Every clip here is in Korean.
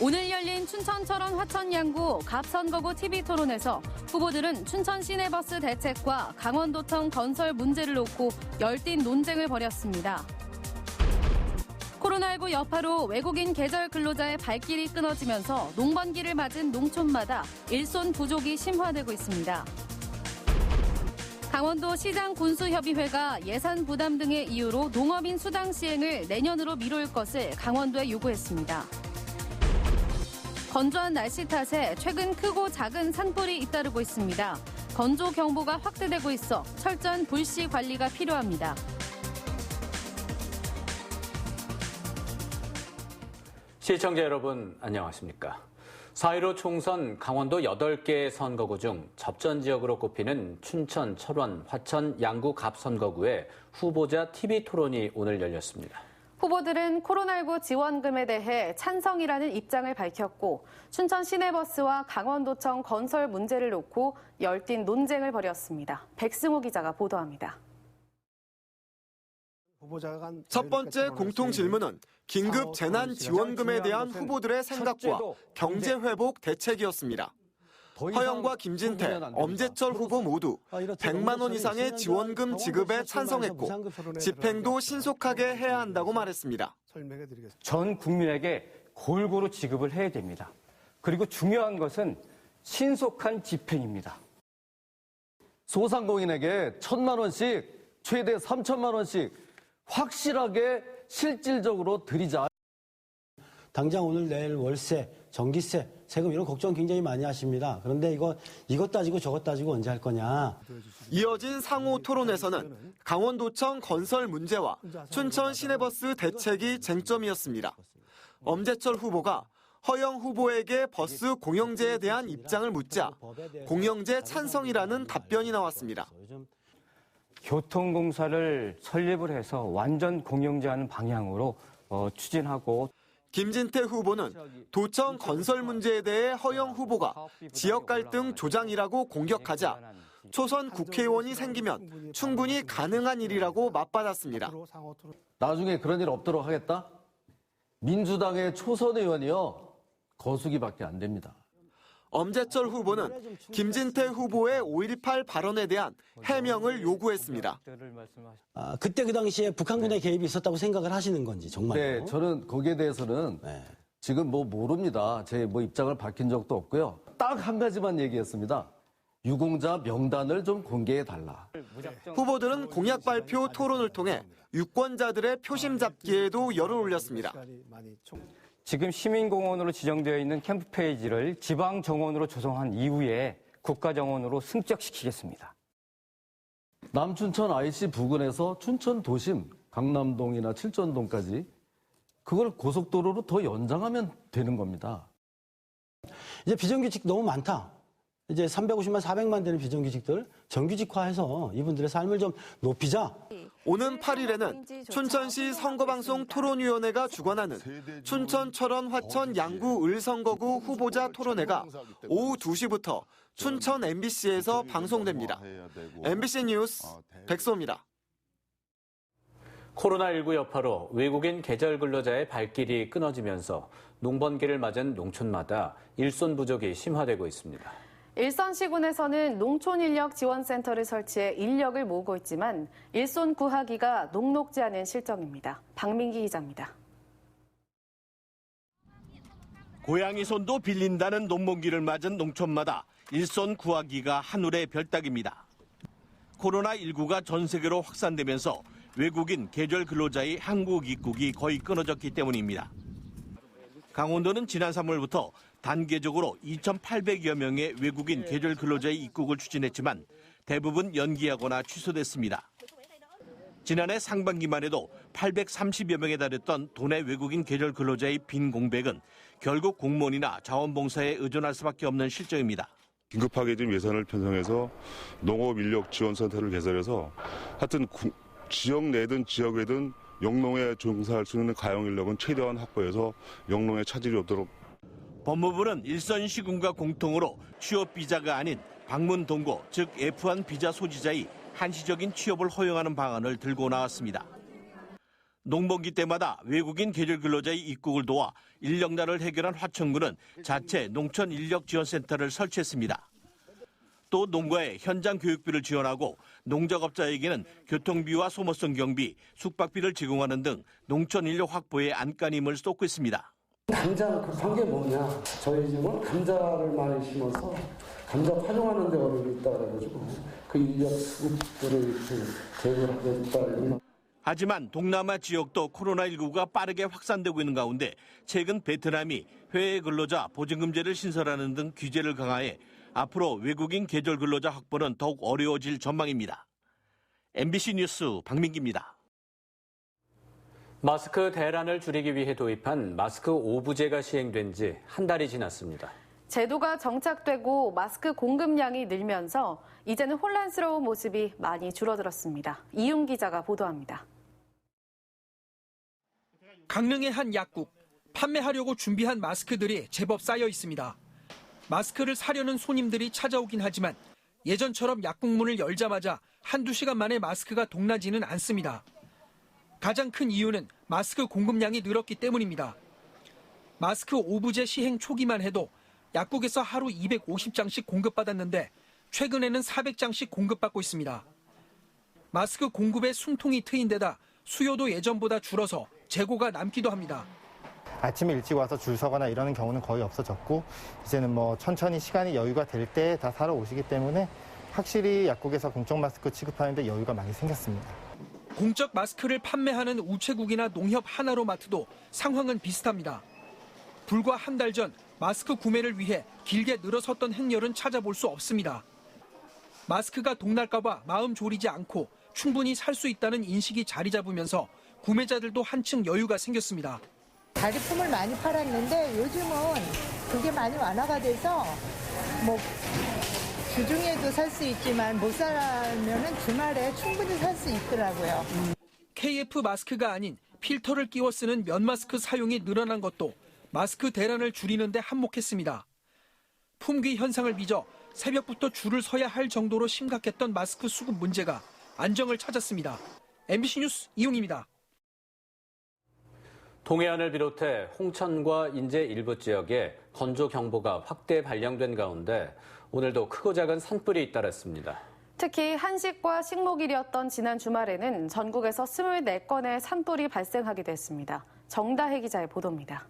오늘 열린 춘천 철원 화천 양구 갑선거구 TV토론에서 후보들은 춘천 시내버스 대책과 강원도청 건설 문제를 놓고 열띤 논쟁을 벌였습니다. 코로나19 여파로 외국인 계절 근로자의 발길이 끊어지면서 농번기를 맞은 농촌마다 일손 부족이 심화되고 있습니다. 강원도 시장군수협의회가 예산 부담 등의 이유로 농업인 수당 시행을 내년으로 미룰 것을 강원도에 요구했습니다. 건조한 날씨 탓에 최근 크고 작은 산불이 잇따르고 있습니다. 건조 경보가 확대되고 있어 철저한 불씨 관리가 필요합니다. 시청자 여러분 안녕하십니까? 4.15 총선 강원도 8개 선거구 중 접전 지역으로 꼽히는 춘천, 철원, 화천, 양구 갑선거구의 후보자 TV토론이 오늘 열렸습니다. 후보들은 코로나19 지원금에 대해 찬성이라는 입장을 밝혔고 춘천 시내버스와 강원도청 건설 문제를 놓고 열띤 논쟁을 벌였습니다. 백승호 기자가 보도합니다. 첫 번째 공통 질문은 긴급 재난 지원금에 대한 후보들의 생각과 경제 회복 대책이었습니다. 허영과 김진태, 엄재철 후보 모두 100만 원 이상의 지원금 지급에 찬성했고 집행도 신속하게 해야 한다고 말했습니다. 전 국민에게 골고루 지급을 해야 됩니다. 그리고 중요한 것은 신속한 집행입니다. 소상공인에게 1,000만 원씩, 최대 3천만 원씩 확실하게 실질적으로 드리자. 당장 오늘 내일 월세, 전기세, 세금 이런 걱정 굉장히 많이 하십니다. 그런데 이것 따지고 저것 따지고 언제 할 거냐. 이어진 상호 토론에서는 강원도청 건설 문제와 춘천 시내버스 대책이 쟁점이었습니다. 엄재철 후보가 허영 후보에게 버스 공영제에 대한 입장을 묻자 공영제 찬성이라는 답변이 나왔습니다. 교통공사를 설립을 해서 완전 공영제하는 방향으로 추진하고 김진태 후보는 도청 건설 문제에 대해 허영 후보가 지역 갈등 조장이라고 공격하자 초선 국회의원이 생기면 충분히 가능한 일이라고 맞받았습니다. 나중에 그런 일 없도록 하겠다? 민주당의 초선 의원이요, 거수기밖에 안 됩니다. 엄재철 후보는 김진태 후보의 5.18 발언에 대한 해명을 요구했습니다. 그때 그 당시에 북한군의 개입이 있었다고 생각을 하시는 건지 정말요? 네, 저는 거기에 대해서는 지금 모릅니다. 제 입장을 밝힌 적도 없고요. 딱 한 가지만 얘기했습니다. 유공자 명단을 좀 공개해달라. 후보들은 공약 발표 토론을 통해 유권자들의 표심 잡기에도 열을 올렸습니다. 지금 시민공원으로 지정되어 있는 캠프 페이지를 지방정원으로 조성한 이후에 국가정원으로 승격시키겠습니다. 남춘천 IC 부근에서 춘천 도심, 강남동이나 칠전동까지 그걸 고속도로로 더 연장하면 되는 겁니다. 이제 비정규직 너무 많다. 이제 350만, 400만 되는 비정규직들 정규직화해서 이분들의 삶을 좀 높이자. 오는 8일에는 춘천시 선거방송 토론위원회가 주관하는 춘천, 철원, 화천, 양구, 을선거구 후보자 토론회가 오후 2시부터 춘천 MBC에서 방송됩니다. MBC 뉴스 백소입니다. 코로나19 여파로 외국인 계절 근로자의 발길이 끊어지면서 농번기를 맞은 농촌마다 일손 부족이 심화되고 있습니다. 일선시군에서는 농촌인력지원센터를 설치해 인력을 모으고 있지만 일손 구하기가 녹록지 않은 실정입니다. 박민기 기자입니다. 고양이 손도 빌린다는 농번기를 맞은 농촌마다 일손 구하기가 한울의 별따기입니다. 코로나19가 전 세계로 확산되면서 외국인 계절 근로자의 한국 입국이 거의 끊어졌기 때문입니다. 강원도는 지난 3월부터 단계적으로 2,800여 명의 외국인 계절 근로자의 입국을 추진했지만 대부분 연기하거나 취소됐습니다. 지난해 상반기만 해도 830여 명에 달했던 도내 외국인 계절 근로자의 빈 공백은 결국 공무원이나 자원봉사에 의존할 수밖에 없는 실정입니다. 긴급하게 좀 예산을 편성해서 농업인력지원센터를 개설해서 하여튼 지역 내든 지역 외든 영농에 종사할 수 있는 가용인력은 최대한 확보해서 영농에 차질이 없도록. 법무부는 일선시군과 공통으로 취업비자가 아닌 방문동거, 즉 F1 비자 소지자의 한시적인 취업을 허용하는 방안을 들고 나왔습니다. 농번기 때마다 외국인 계절 근로자의 입국을 도와 인력난을 해결한 화천군은 자체 농촌인력지원센터를 설치했습니다. 또 농가에 현장 교육비를 지원하고 농작업자에게는 교통비와 소모성 경비, 숙박비를 제공하는 등 농촌 인력 확보에 안간힘을 쏟고 있습니다. 감자 급한 게 뭐냐? 저희 집은 감자를 많이 심어서 감자 활용하는 데가 있다 그래가지고 그 인력 수급들을 대우를 하겠다. 하지만 동남아 지역도 코로나19가 빠르게 확산되고 있는 가운데 최근 베트남이 해외 근로자 보증금제를 신설하는 등 규제를 강화해 앞으로 외국인 계절 근로자 확보는 더욱 어려워질 전망입니다. MBC 뉴스 박민기입니다. 마스크 대란을 줄이기 위해 도입한 마스크 오부제가 시행된 지 한 달이 지났습니다. 제도가 정착되고 마스크 공급량이 늘면서 이제는 혼란스러운 모습이 많이 줄어들었습니다. 이윤 기자가 보도합니다. 강릉의 한 약국, 판매하려고 준비한 마스크들이 제법 쌓여 있습니다. 마스크를 사려는 손님들이 찾아오긴 하지만 예전처럼 약국 문을 열자마자 한두 시간 만에 마스크가 동나지는 않습니다. 가장 큰 이유는 마스크 공급량이 늘었기 때문입니다. 마스크 오부제 시행 초기만 해도 약국에서 하루 250장씩 공급받았는데 최근에는 400장씩 공급받고 있습니다. 마스크 공급에 숨통이 트인 데다 수요도 예전보다 줄어서 재고가 남기도 합니다. 아침에 일찍 와서 줄 서거나 이러는 경우는 거의 없어졌고 이제는 천천히 시간이 여유가 될 때 다 사러 오시기 때문에 확실히 약국에서 공적 마스크 취급하는 데 여유가 많이 생겼습니다. 공적 마스크를 판매하는 우체국이나 농협 하나로마트도 상황은 비슷합니다. 불과 한 달 전 마스크 구매를 위해 길게 늘어섰던 행렬은 찾아볼 수 없습니다. 마스크가 동날까 봐 마음 졸이지 않고 충분히 살 수 있다는 인식이 자리 잡으면서 구매자들도 한층 여유가 생겼습니다. 자리품을 많이 팔았는데 요즘은 그게 많이 완화가 돼서 주중에도 살 수 있지만 못 사면은 주말에 충분히 살 수 있더라고요. KF 마스크가 아닌 필터를 끼워 쓰는 면 마스크 사용이 늘어난 것도 마스크 대란을 줄이는 데 한몫했습니다. 품귀 현상을 빚어 새벽부터 줄을 서야 할 정도로 심각했던 마스크 수급 문제가 안정을 찾았습니다. MBC 뉴스 이용입니다. 동해안을 비롯해 홍천과 인제 일부 지역에 건조경보가 확대 발령된 가운데 오늘도 크고 작은 산불이 잇따랐습니다. 특히 한식과 식목일이었던 지난 주말에는 전국에서 24건의 산불이 발생하기도 했습니다. 정다혜 기자의 보도입니다.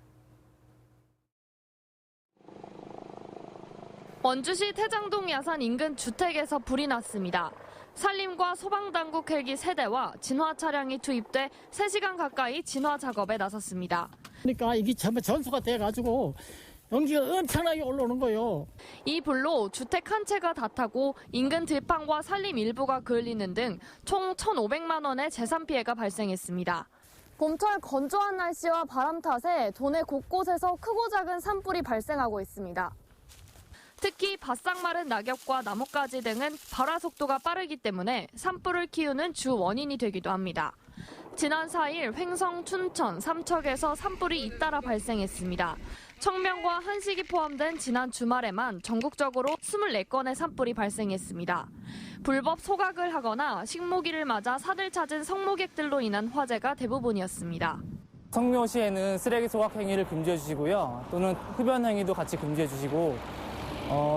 원주시 태장동 야산 인근 주택에서 불이 났습니다. 산림과 소방당국 헬기 3대와 진화 차량이 투입돼 3시간 가까이 진화 작업에 나섰습니다. 그러니까 이게 전부 전소가 돼가지고 연기가 엄청나게 올라오는 거예요. 이 불로 주택 한 채가 다 타고 인근 들판과 산림 일부가 그을리는 등 총 1,500만 원의 재산 피해가 발생했습니다. 봄철 건조한 날씨와 바람 탓에 도내 곳곳에서 크고 작은 산불이 발생하고 있습니다. 특히 바싹 마른 낙엽과 나뭇가지 등은 발화 속도가 빠르기 때문에 산불을 키우는 주 원인이 되기도 합니다. 지난 4일 횡성, 춘천, 삼척에서 산불이 잇따라 발생했습니다. 청명과 한식이 포함된 지난 주말에만 전국적으로 24건의 산불이 발생했습니다. 불법 소각을 하거나 식목일을 맞아 사들 찾은 성모객들로 인한 화재가 대부분이었습니다. 성묘시에는 쓰레기 소각 행위를 금지해 주시고요. 또는 흡연 행위도 같이 금지해 주시고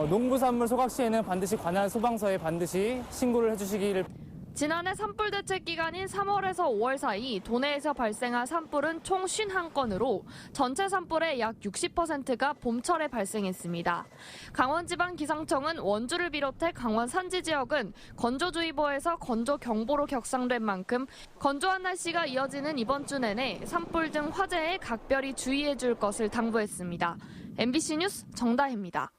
농부산물 소각 시에는 반드시 관할 소방서에 반드시 신고를 해주시기를. 지난해 산불 대책 기간인 3월에서 5월 사이 도내에서 발생한 산불은 총 51건으로 전체 산불의 약 60%가 봄철에 발생했습니다. 강원지방기상청은 원주를 비롯해 강원 산지 지역은 건조주의보에서 건조경보로 격상된 만큼 건조한 날씨가 이어지는 이번 주 내내 산불 등 화재에 각별히 주의해 줄 것을 당부했습니다. MBC 뉴스 정다혜입니다.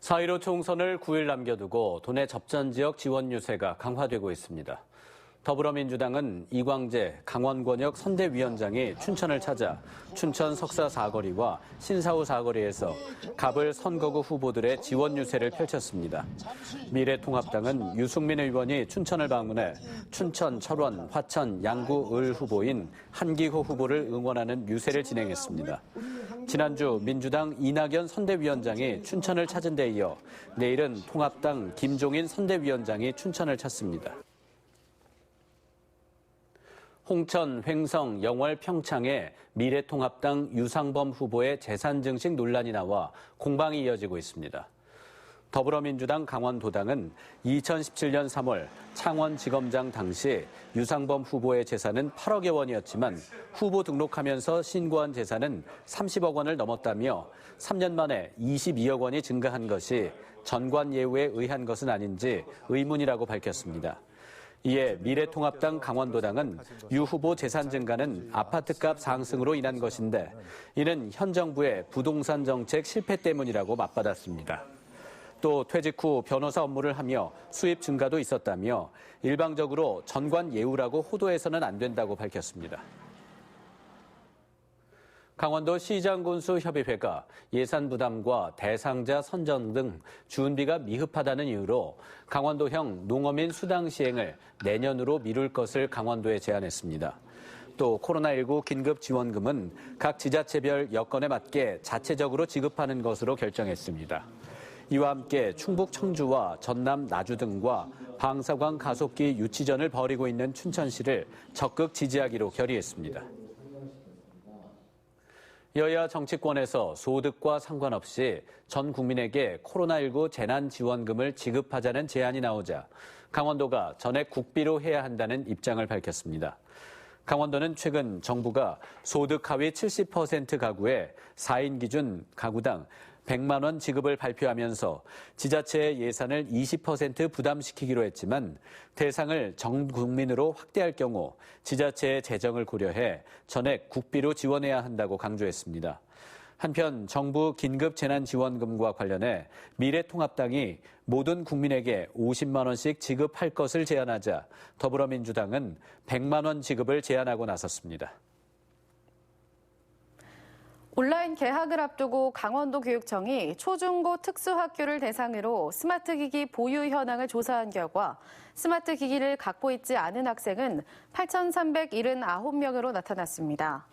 4.15 총선을 9일 남겨두고 도내 접전 지역 지원 유세가 강화되고 있습니다. 더불어민주당은 이광재 강원권역 선대위원장이 춘천을 찾아 춘천 석사 사거리와 신사후 사거리에서 갑을 선거구 후보들의 지원 유세를 펼쳤습니다. 미래통합당은 유승민 의원이 춘천을 방문해 춘천, 철원, 화천, 양구, 을 후보인 한기호 후보를 응원하는 유세를 진행했습니다. 지난주 민주당 이낙연 선대위원장이 춘천을 찾은 데 이어 내일은 통합당 김종인 선대위원장이 춘천을 찾습니다. 홍천, 횡성, 영월, 평창에 미래통합당 유상범 후보의 재산 증식 논란이 나와 공방이 이어지고 있습니다. 더불어민주당 강원도당은 2017년 3월 창원지검장 당시 유상범 후보의 재산은 8억여 원이었지만 후보 등록하면서 신고한 재산은 30억 원을 넘었다며 3년 만에 22억 원이 증가한 것이 전관 예우에 의한 것은 아닌지 의문이라고 밝혔습니다. 이에 미래통합당 강원도당은 유 후보 재산 증가는 아파트값 상승으로 인한 것인데 이는 현 정부의 부동산 정책 실패 때문이라고 맞받았습니다. 또 퇴직 후 변호사 업무를 하며 수입 증가도 있었다며 일방적으로 전관 예우라고 호도해서는 안 된다고 밝혔습니다. 강원도 시장군수협의회가 예산 부담과 대상자 선정 등 준비가 미흡하다는 이유로 강원도형 농어민 수당 시행을 내년으로 미룰 것을 강원도에 제안했습니다. 또 코로나19 긴급지원금은 각 지자체별 여건에 맞게 자체적으로 지급하는 것으로 결정했습니다. 이와 함께 충북 청주와 전남 나주 등과 방사광 가속기 유치전을 벌이고 있는 춘천시를 적극 지지하기로 결의했습니다. 여야 정치권에서 소득과 상관없이 전 국민에게 코로나19 재난지원금을 지급하자는 제안이 나오자 강원도가 전액 국비로 해야 한다는 입장을 밝혔습니다. 강원도는 최근 정부가 소득 하위 70% 가구에 4인 기준 가구당 100만 원 지급을 발표하면서 지자체의 예산을 20% 부담시키기로 했지만 대상을 전 국민으로 확대할 경우 지자체의 재정을 고려해 전액 국비로 지원해야 한다고 강조했습니다. 한편 정부 긴급재난지원금과 관련해 미래통합당이 모든 국민에게 50만 원씩 지급할 것을 제안하자 더불어민주당은 100만 원 지급을 제안하고 나섰습니다. 온라인 개학을 앞두고 강원도 교육청이 초중고 특수학교를 대상으로 스마트기기 보유 현황을 조사한 결과 스마트 기기를 갖고 있지 않은 학생은 8,379명으로 나타났습니다.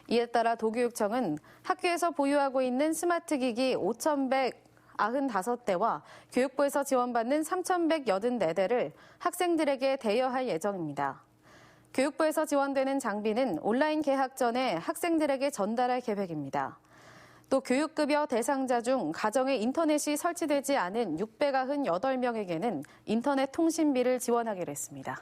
이에 따라 도교육청은 학교에서 보유하고 있는 스마트기기 5,195대와 교육부에서 지원받는 3,184대를 학생들에게 대여할 예정입니다. 교육부에서 지원되는 장비는 온라인 개학 전에 학생들에게 전달할 계획입니다. 또 교육급여 대상자 중 가정에 인터넷이 설치되지 않은 698명에게는 인터넷 통신비를 지원하기로 했습니다.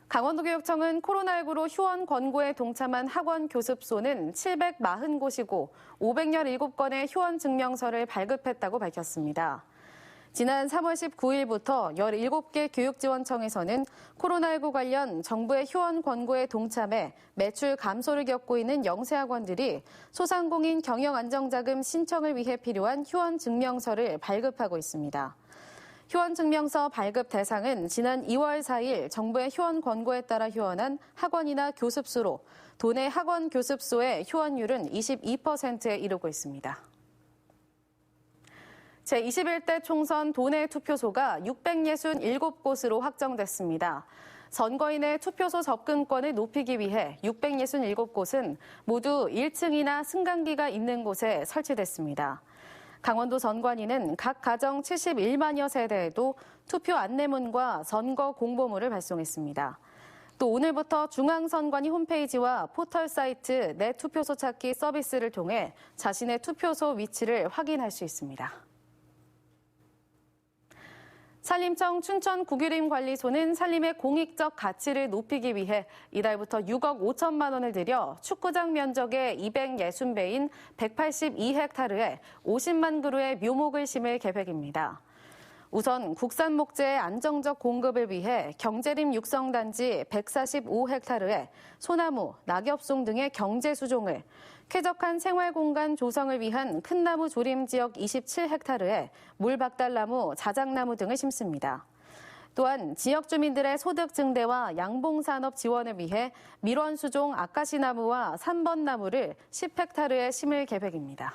강원도교육청은 코로나19로 휴원 권고에 동참한 학원 교습소는 740곳이고 517건의 휴원 증명서를 발급했다고 밝혔습니다. 지난 3월 19일부터 17개 교육지원청에서는 코로나19 관련 정부의 휴원 권고에 동참해 매출 감소를 겪고 있는 영세학원들이 소상공인 경영안정자금 신청을 위해 필요한 휴원 증명서를 발급하고 있습니다. 휴원 증명서 발급 대상은 지난 2월 4일 정부의 휴원 권고에 따라 휴원한 학원이나 교습소로 도내 학원 교습소의 휴원율은 22%에 이르고 있습니다. 제21대 총선 도내 투표소가 667곳으로 확정됐습니다. 선거인의 투표소 접근권을 높이기 위해 667곳은 모두 1층이나 승강기가 있는 곳에 설치됐습니다. 강원도 선관위는 각 가정 71만여 세대에도 투표 안내문과 선거 공보물을 발송했습니다. 또 오늘부터 중앙선관위 홈페이지와 포털 사이트 내 투표소 찾기 서비스를 통해 자신의 투표소 위치를 확인할 수 있습니다. 산림청 춘천구규림관리소는 산림의 공익적 가치를 높이기 위해 이달부터 6억 5천만 원을 들여 축구장 면적의 260배인 182헥타르에 50만 그루의 묘목을 심을 계획입니다. 우선 국산 목재의 안정적 공급을 위해 경제림 육성단지 145헥타르에 소나무, 낙엽송 등의 경제 수종을, 쾌적한 생활공간 조성을 위한 큰 나무 조림 지역 27헥타르에 물박달나무, 자작나무 등을 심습니다. 또한 지역 주민들의 소득 증대와 양봉산업 지원을 위해 밀원수종 아카시나무와 3번 나무를 10헥타르에 심을 계획입니다.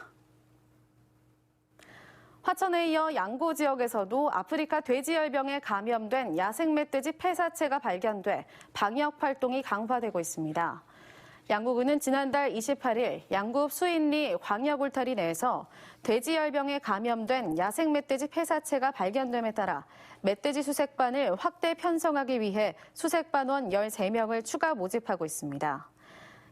화천에 이어 양구 지역에서도 아프리카 돼지열병에 감염된 야생 멧돼지 폐사체가 발견돼 방역 활동이 강화되고 있습니다. 양구군은 지난달 28일 양구 수인리 광역 울타리 내에서 돼지열병에 감염된 야생 멧돼지 폐사체가 발견됨에 따라 멧돼지 수색반을 확대 편성하기 위해 수색반원 13명을 추가 모집하고 있습니다.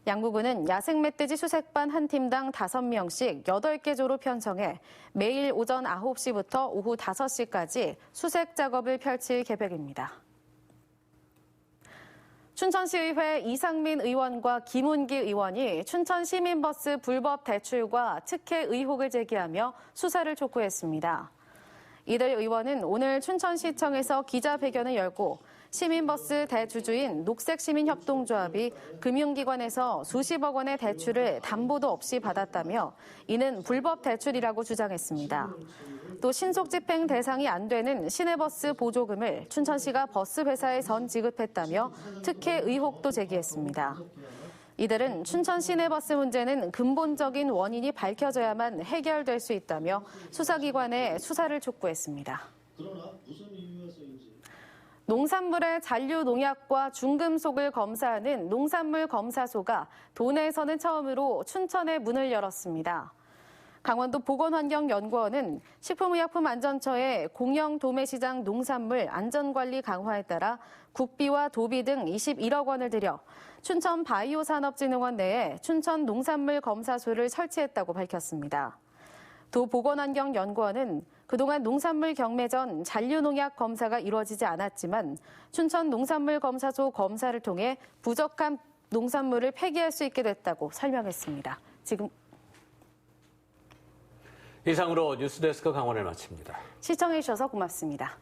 양구군은 야생 멧돼지 수색반 한 팀당 5명씩 8개 조로 편성해 매일 오전 9시부터 오후 5시까지 수색 작업을 펼칠 계획입니다. 춘천시의회 이상민 의원과 김운기 의원이 춘천시민버스 불법 대출과 특혜 의혹을 제기하며 수사를 촉구했습니다. 이들 의원은 오늘 춘천시청에서 기자회견을 열고 시민버스 대주주인 녹색시민협동조합이 금융기관에서 수십억 원의 대출을 담보도 없이 받았다며 이는 불법 대출이라고 주장했습니다. 또 신속 집행 대상이 안 되는 시내버스 보조금을 춘천시가 버스 회사에 선 지급했다며 특혜 의혹도 제기했습니다. 이들은 춘천 시내버스 문제는 근본적인 원인이 밝혀져야만 해결될 수 있다며 수사기관에 수사를 촉구했습니다. 농산물의 잔류 농약과 중금속을 검사하는 농산물 검사소가 도내에서는 처음으로 춘천에 문을 열었습니다. 강원도 보건환경연구원은 식품의약품안전처의 공영 도매시장 농산물 안전관리 강화에 따라 국비와 도비 등 21억 원을 들여 춘천 바이오산업진흥원 내에 춘천 농산물 검사소를 설치했다고 밝혔습니다. 도보건환경연구원은 그동안 농산물 경매 전 잔류농약 검사가 이루어지지 않았지만 춘천 농산물 검사소 검사를 통해 부적합 농산물을 폐기할 수 있게 됐다고 설명했습니다. 이상으로 뉴스데스크 강원을 마칩니다. 시청해주셔서 고맙습니다.